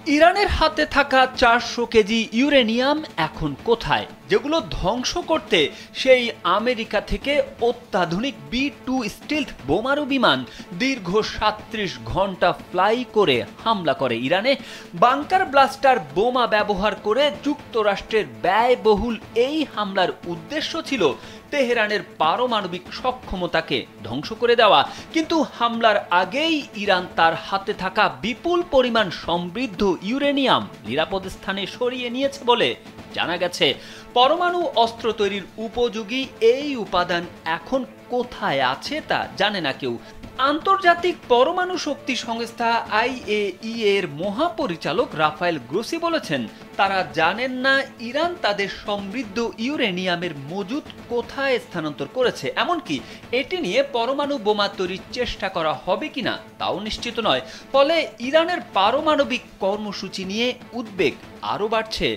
ইরানের হাতে থাকা 400 কেজি ইউরেনিয়াম এখন কোথায়, যেগুলো ধ্বংস করতে সেই আমেরিকা থেকে অত্যাধুনিক B-2 স্টিলথ বোমারু বিমান দীর্ঘ 37 ঘন্টা ফ্লাই করে হামলা করে ইরানে। বাংকার ব্লাস্টার বোমা ব্যবহার করে যুক্তরাষ্ট্রের ব্যয়বহুল এই হামলার উদ্দেশ্য ছিল তেহরানের পারমাণবিক সক্ষমতাকে ধ্বংস করে দেওয়া। কিন্তু হামলার আগেই ইরান তার হাতে থাকা বিপুল পরিমাণ সমৃদ্ধ ইউরেনিয়াম নিরাপদ স্থানে সরিয়ে নিয়েছে বলে জানা গেছে। পরমাণু অস্ত্র তৈরির উপযোগী এই উপাদান এখন কোথায় আছে তা জানে না কেউ। আন্তর্জাতিক পরমাণু শক্তি সংস্থা IAEA এর মহাপরিচালক রাফায়েল গ্রোসি বলেছেন, তারা জানেন না ইরান তাদের সমৃদ্ধ ইউরেনিয়ামের মজুদ কোথায় স্থানান্তর করেছে, এমনকি এটি নিয়ে পরমাণু বোমা তৈরির চেষ্টা করা হবে কিনা তাও নিশ্চিত নয়। ফলে ইরানের পারমাণবিক কর্মসূচি নিয়ে উদ্বেগ আরও বাড়ছে।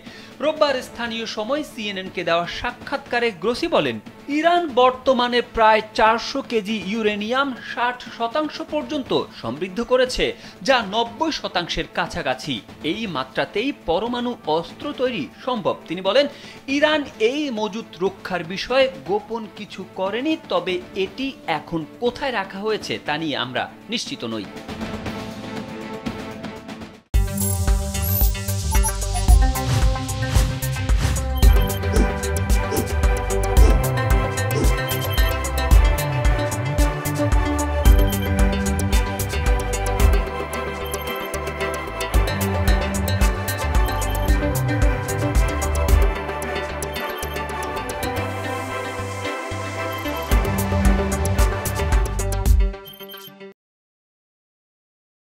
রোববার স্থানীয় সময় CNN-কে দেওয়া সাক্ষাৎকারে গ্রোসি বলেন, ইরান বর্তমানে প্রায় 400 কেজি ইউরেনিয়াম 60% পর্যন্ত সমৃদ্ধ করেছে, যা 90%-এর কাছাকাছি। এই মাত্রাতেই পরমাণু অস্ত্র তৈরি সম্ভব। তিনি বলেন, ইরান এই মজুত রক্ষার বিষয়ে গোপন কিছু করেনি, তবে এটি এখন কোথায় রাখা হয়েছে তা নিয়ে আমরা নিশ্চিত নই।